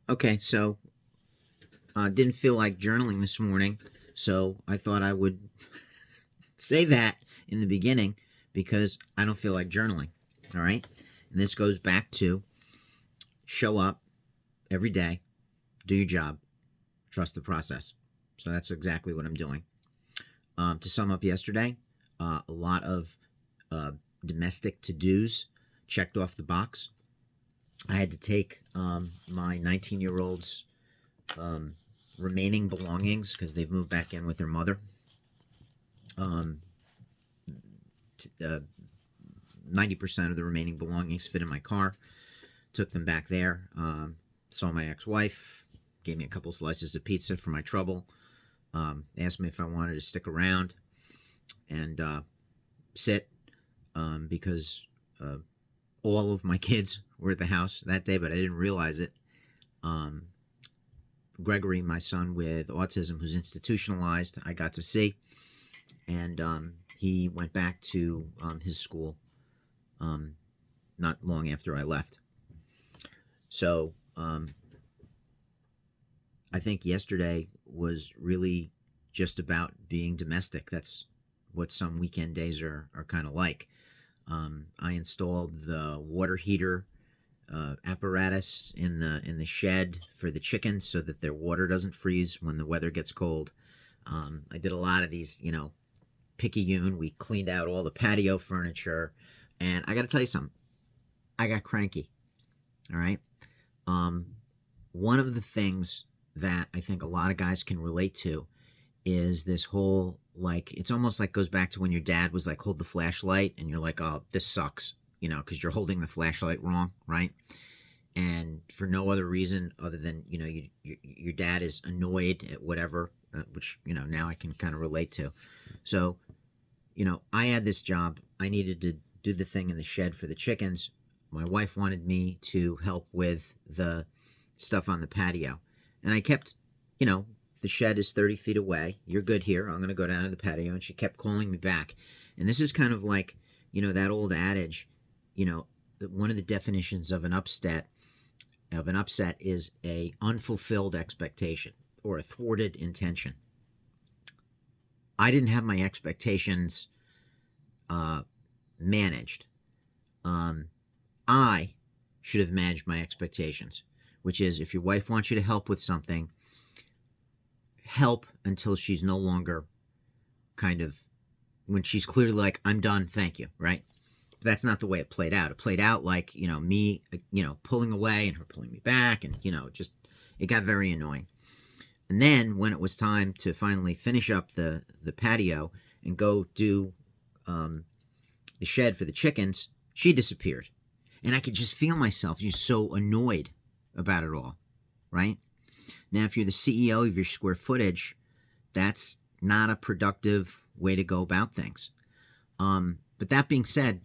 Okay, so didn't feel like journaling this morning, so I thought I would say that in the beginning because I don't feel like journaling. All right, and this goes back to show up every day, do your job, trust the process. So that's exactly what I'm doing. To sum up yesterday, a lot of uh, domestic to dos checked off the box. I had to take my 19-year-old's um, remaining belongings because they've moved back in with their mother. Um, 90% of the remaining belongings fit in my car. Took them back there. Saw my ex-wife. Gave me a couple slices of pizza for my trouble. Asked me if I wanted to stick around and sit because all of my kids were at the house that day, but I didn't realize it. Um, Gregory, my son with autism, who's institutionalized, I got to see, and he went back to his school not long after I left. So I think yesterday was really just about being domestic. That's what some weekend days are kind of like. I installed the water heater apparatus in the shed for the chickens so that their water doesn't freeze when the weather gets cold. I did a lot of these, picayune. We cleaned out all the patio furniture, and I got to tell you something. I got cranky. All right. Um, One of the things that I think a lot of guys can relate to is this whole, like, it's almost like goes back to when your dad was like, hold the flashlight, and you're like, oh, this sucks, because you're holding the flashlight wrong, right? And for no other reason other than, your dad is annoyed at whatever, which, now I can kind of relate to. So, I had this job. I needed to do the thing in the shed for the chickens. My wife wanted me to help with the stuff on the patio. And I kept, the shed is 30 feet away. You're good here. I'm going to go down to the patio. And she kept calling me back. And this is kind of like, that old adage, one of the definitions of an upset is a unfulfilled expectation or a thwarted intention. I didn't have my expectations managed. I should have managed my expectations, which is if your wife wants you to help with something, help until she's no longer kind of, when she's clearly like, I'm done, thank you, right? But that's not the way it played out. It played out like, me, pulling away and her pulling me back, and, just, it got very annoying. And then when it was time to finally finish up the patio and go do the shed for the chickens, she disappeared. And I could just feel myself just so annoyed about it all, right? Now, if you're the CEO of your square footage, that's not a productive way to go about things. But that being said,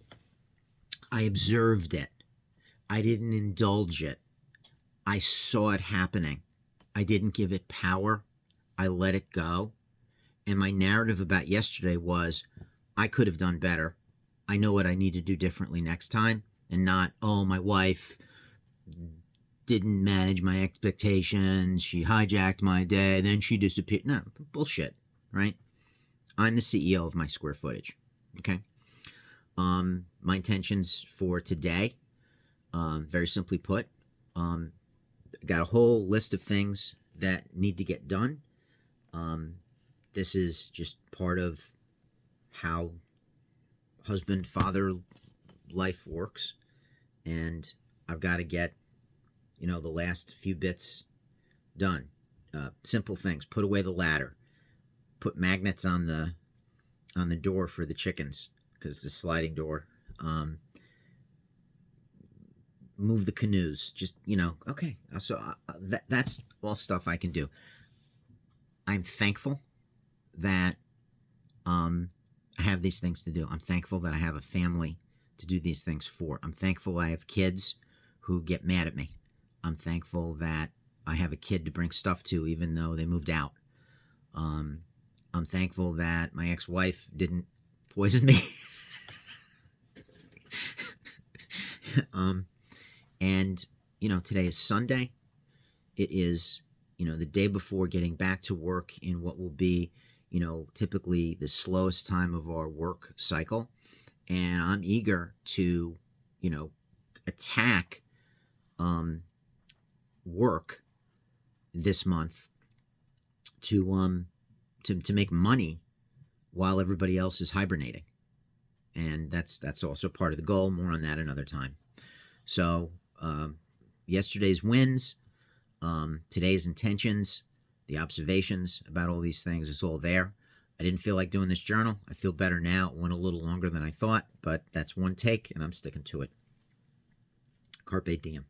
I observed it. I didn't indulge it. I saw it happening. I didn't give it power. I let it go. And my narrative about yesterday was, I could have done better. I know what I need to do differently next time. And not, oh, my wife didn't manage my expectations. She hijacked my day. Then she disappeared. No, bullshit, right? I'm the CEO of my square footage, okay? My intentions for today, very simply put, got a whole list of things that need to get done. This is just part of how husband-father life works. And I've got to get, the last few bits done. Simple things. Put away the ladder. Put magnets on the door for the chickens, because the sliding door. Move the canoes. Just, okay. So that's all stuff I can do. I'm thankful that I have these things to do. I'm thankful that I have a family to do these things for. I'm thankful I have kids who get mad at me. I'm thankful that I have a kid to bring stuff to even though they moved out. I'm thankful that my ex-wife didn't poison me. And, today is Sunday. It is, the day before getting back to work in what will be, typically the slowest time of our work cycle. And I'm eager to, attack work this month to make money while everybody else is hibernating. And that's also part of the goal. More on that another time. So yesterday's wins, today's intentions, the observations about all these things is all there. I didn't feel like doing this journal. I feel better now. It went a little longer than I thought, but that's one take, and I'm sticking to it. Carpe diem.